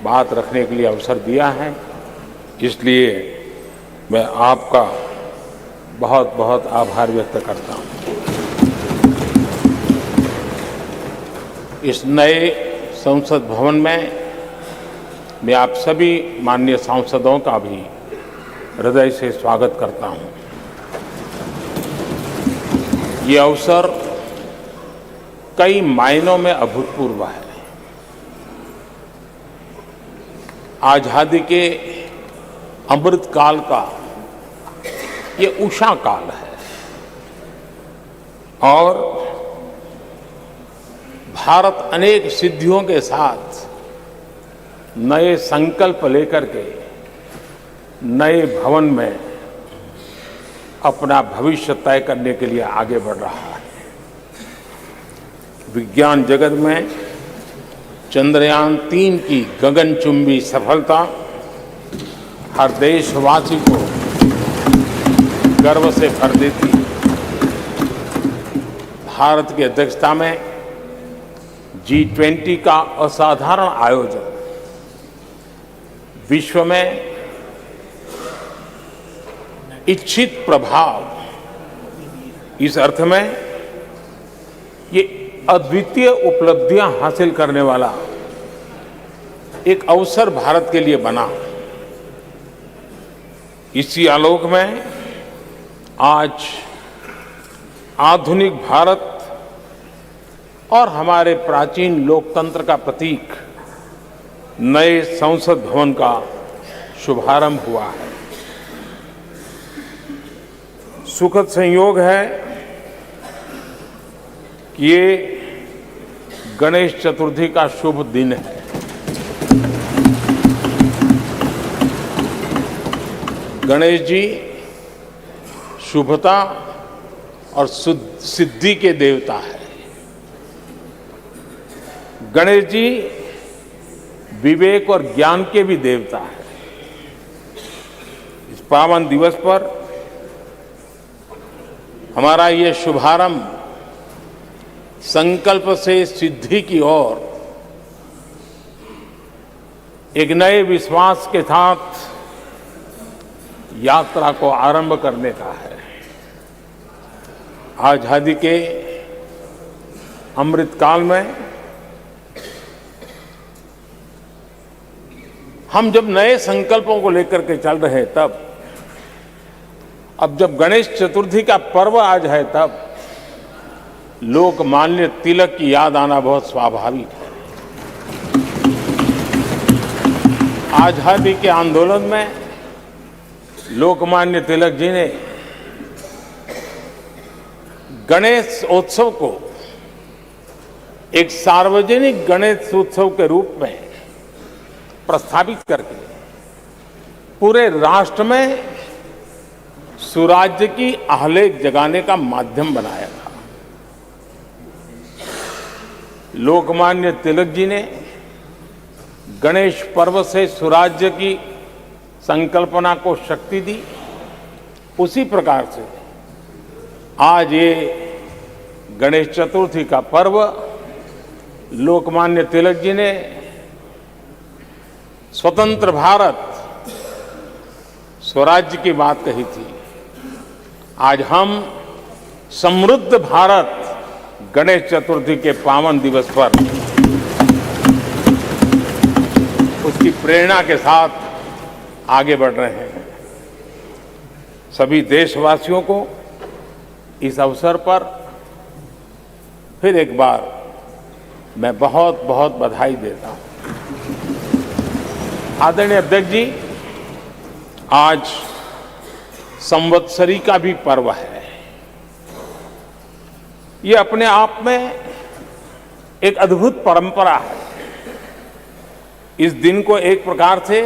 बात रखने के लिए अवसर दिया है, इसलिए मैं आपका बहुत बहुत आभार व्यक्त करता हूँ। इस नए संसद भवन में मैं आप सभी माननीय सांसदों का भी हृदय से स्वागत करता हूँ। ये अवसर कई मायनों में अभूतपूर्व है। आजादी के अमृत काल का ये उषा काल है और भारत अनेक सिद्धियों के साथ नए संकल्प लेकर के नए भवन में अपना भविष्य तय करने के लिए आगे बढ़ रहा है। विज्ञान जगत में चंद्रयान 3 की गगनचुंबी सफलता हर देशवासी को गर्व से भर देती है। भारत की अध्यक्षता में G20 का असाधारण आयोजन विश्व में इच्छित प्रभाव, इस अर्थ में ये अद्वितीय उपलब्धियां हासिल करने वाला एक अवसर भारत के लिए बना। इसी आलोक में आज आधुनिक भारत और हमारे प्राचीन लोकतंत्र का प्रतीक नए संसद भवन का शुभारंभ हुआ है। सुखद संयोग है कि ये गणेश चतुर्थी का शुभ दिन है। गणेश जी शुभता और सिद्धि के देवता है। गणेश जी विवेक और ज्ञान के भी देवता है। इस पावन दिवस पर हमारा ये शुभारंभ संकल्प से सिद्धि की ओर एक नए विश्वास के साथ यात्रा को आरंभ करने का है। आजादी के अमृत काल में हम जब नए संकल्पों को लेकर के चल रहे हैं, तब अब जब गणेश चतुर्थी का पर्व आज है, तब लोकमान्य तिलक की याद आना बहुत स्वाभाविक है। आजादी के आंदोलन में लोकमान्य तिलक जी ने गणेश उत्सव को एक सार्वजनिक गणेश उत्सव के रूप में प्रस्तावित करके पूरे राष्ट्र में सुराज्य की आहलेख जगाने का माध्यम बनाया था। लोकमान्य तिलक जी ने गणेश पर्व से सुराज्य की संकल्पना को शक्ति दी। उसी प्रकार से आज ये गणेश चतुर्थी का पर्व लोकमान्य तिलक जी ने स्वतंत्र भारत स्वराज्य की बात कही थी। आज हम समृद्ध भारत गणेश चतुर्थी के पावन दिवस पर उसकी प्रेरणा के साथ आगे बढ़ रहे हैं। सभी देशवासियों को इस अवसर पर फिर एक बार मैं बहुत बहुत बधाई देता हूं। आदरणीय अध्यक्ष जी, आज संवत्सरी का भी पर्व है। ये अपने आप में एक अद्भुत परंपरा है। इस दिन को एक प्रकार से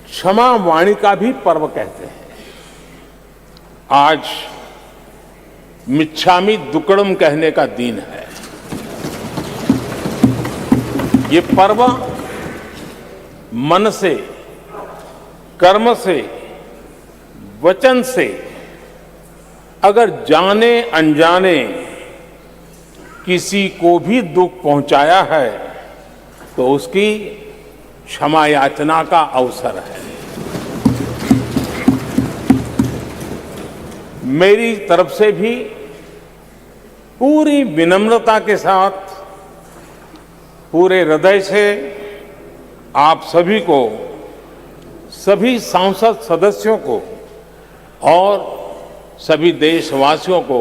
क्षमा वाणी का भी पर्व कहते हैं। आज मिच्छामि दुक्कड़म कहने का दिन है। ये पर्व मन से, कर्म से, वचन से अगर जाने अनजाने किसी को भी दुख पहुंचाया है तो उसकी क्षमा याचना का अवसर है। मेरी तरफ से भी पूरी विनम्रता के साथ, पूरे हृदय से आप सभी को, सभी सांसद सदस्यों को और सभी देशवासियों को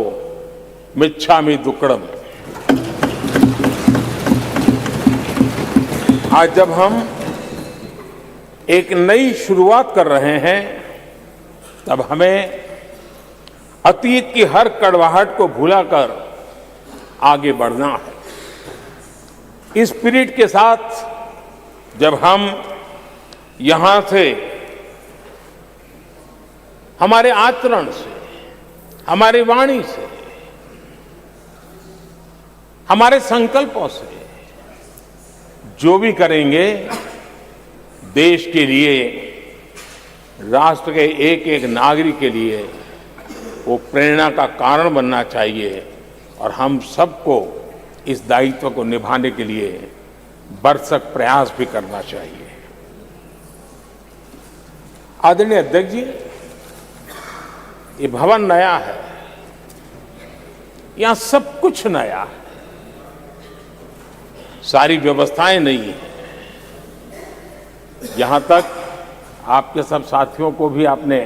मिच्छामि दुक्कड़म। आज जब हम एक नई शुरुआत कर रहे हैं, तब हमें अतीत की हर कड़वाहट को भुलाकर आगे बढ़ना है। इस स्पिरिट के साथ जब हम यहां से, हमारे आचरण से, हमारी वाणी से, हमारे संकल्पों से जो भी करेंगे, देश के लिए, राष्ट्र के एक एक नागरिक के लिए वो प्रेरणा का कारण बनना चाहिए और हम सबको इस दायित्व को निभाने के लिए भरसक प्रयास भी करना चाहिए। आदरणीय अध्यक्ष जी, ये भवन नया है, यहां सब कुछ नया है, सारी व्यवस्थाएं नई हैं। यहां तक आपके सब साथियों को भी आपने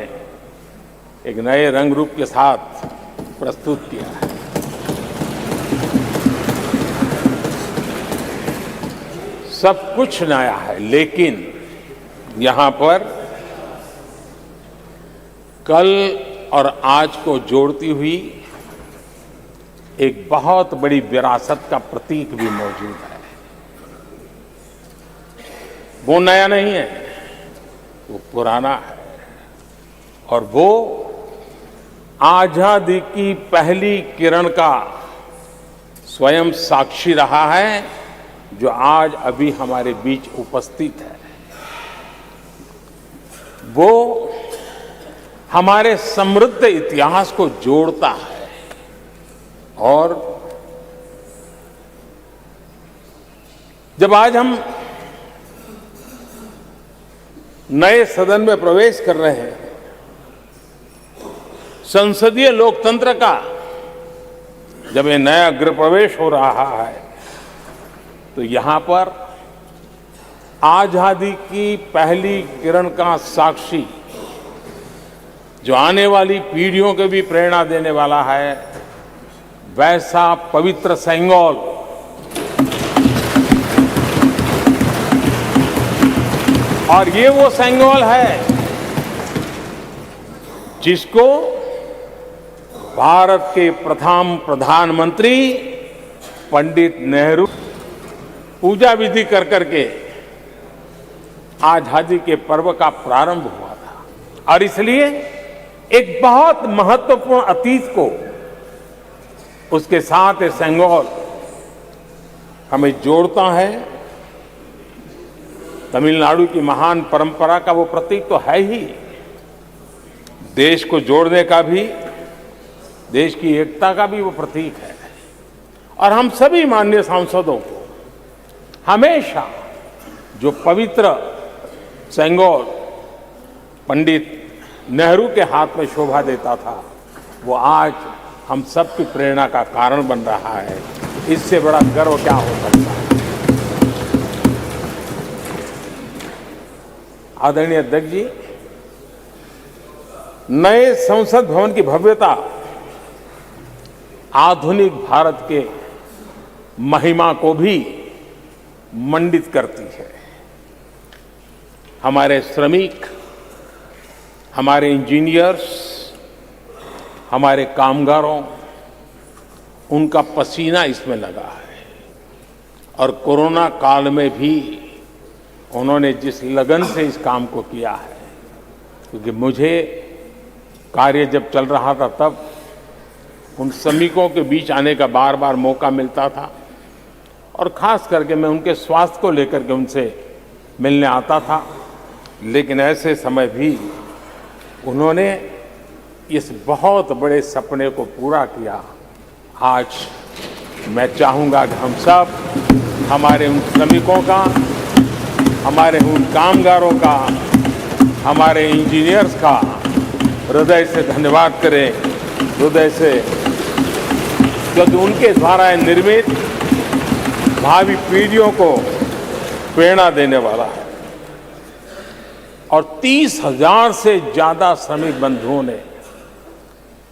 एक नए रंग रूप के साथ प्रस्तुत किया है। सब कुछ नया है, लेकिन यहां पर कल और आज को जोड़ती हुई एक बहुत बड़ी विरासत का प्रतीक भी मौजूद है। वो नया नहीं है, वो पुराना है और वो आजादी की पहली किरण का स्वयं साक्षी रहा है, जो आज अभी हमारे बीच उपस्थित है। वो हमारे समृद्ध इतिहास को जोड़ता है और जब आज हम नए सदन में प्रवेश कर रहे हैं, संसदीय लोकतंत्र का जब ये नया गृह प्रवेश हो रहा है, तो यहां पर आजादी की पहली किरण का साक्षी, जो आने वाली पीढ़ियों को भी प्रेरणा देने वाला है, वैसा पवित्र सेंगोल और ये वो सेंगोल है जिसको भारत के प्रथम प्रधानमंत्री पंडित नेहरू पूजा विधि कर करके आजादी के पर्व का प्रारंभ हुआ था। और इसलिए एक बहुत महत्वपूर्ण अतीत को उसके साथ ये सेंगोल हमें जोड़ता है। तमिलनाडु की महान परंपरा का वो प्रतीक तो है ही, देश को जोड़ने का भी, देश की एकता का भी वो प्रतीक है। और हम सभी माननीय सांसदों को हमेशा जो पवित्र सेंगोल पंडित नेहरू के हाथ में शोभा देता था, वो आज हम सबकी प्रेरणा का कारण बन रहा है। इससे बड़ा गर्व क्या हो सकता है। आदरणीय अध्यक्ष जी, नए संसद भवन की भव्यता आधुनिक भारत के महिमा को भी मंडित करती है। हमारे श्रमिक, हमारे इंजीनियर्स, हमारे कामगारों, उनका पसीना इसमें लगा है और कोरोना काल में भी उन्होंने जिस लगन से इस काम को किया है, क्योंकि मुझे कार्य जब चल रहा था तब उन श्रमिकों के बीच आने का बार बार मौका मिलता था और खास करके मैं उनके स्वास्थ्य को लेकर के उनसे मिलने आता था। लेकिन ऐसे समय भी उन्होंने इस बहुत बड़े सपने को पूरा किया। आज मैं चाहूँगा कि हम सब हमारे उन श्रमिकों का हमारे उन कामगारों का, हमारे इंजीनियर्स का हृदय से धन्यवाद करें, हृदय से, क्योंकि उनके द्वारा निर्मित भावी पीढ़ियों को प्रेरणा देने वाला है। और 30,000 से ज्यादा श्रमिक बंधुओं ने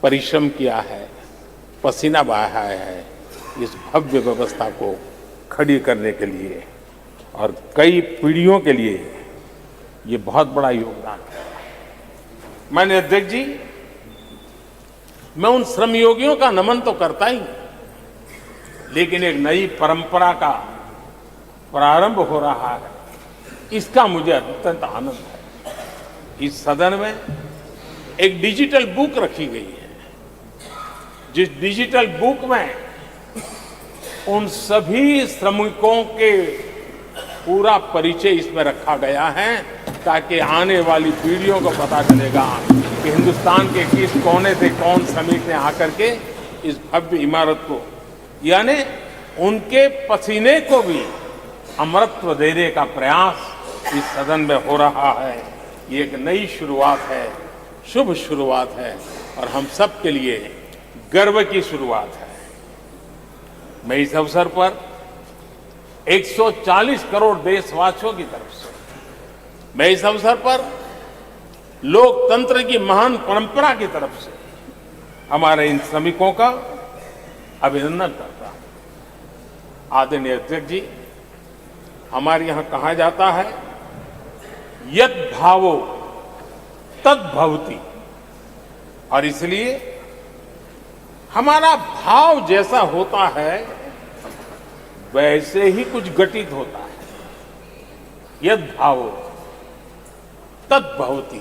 परिश्रम किया है, पसीना बहाया है इस भव्य व्यवस्था को खड़ी करने के लिए, और कई पीढ़ियों के लिए ये बहुत बड़ा योगदान है। माननीय अध्यक्ष जी, मैं उन श्रमयोगियों का नमन तो करता ही, लेकिन एक नई परंपरा का प्रारंभ हो रहा है, इसका मुझे अत्यंत आनंद है। इस सदन में एक डिजिटल बुक रखी गई है, जिस डिजिटल बुक में उन सभी श्रमिकों के पूरा परिचय इसमें रखा गया है, ताकि आने वाली पीढ़ियों को पता चलेगा कि हिंदुस्तान के किस कोने से कौन श्रमिक ने आकर के इस भव्य इमारत को, यानी उनके पसीने को भी अमरत्व देने का प्रयास इस सदन में हो रहा है। ये एक नई शुरुआत है, शुभ शुरुआत है, और हम सब के लिए गर्व की शुरुआत है। मैं इस अवसर पर 140 करोड़ देशवासियों की तरफ से, मैं इस अवसर पर लोकतंत्र की महान परंपरा की तरफ से हमारे इन श्रमिकों का अभिनंदन करता हूं। आदरणीय अध्यक्ष जी, हमारे यहां कहा जाता है, यत् भावो तद् भवति, और इसलिए हमारा भाव जैसा होता है वैसे ही कुछ घटित होता है। यद् भावो तद् भवति।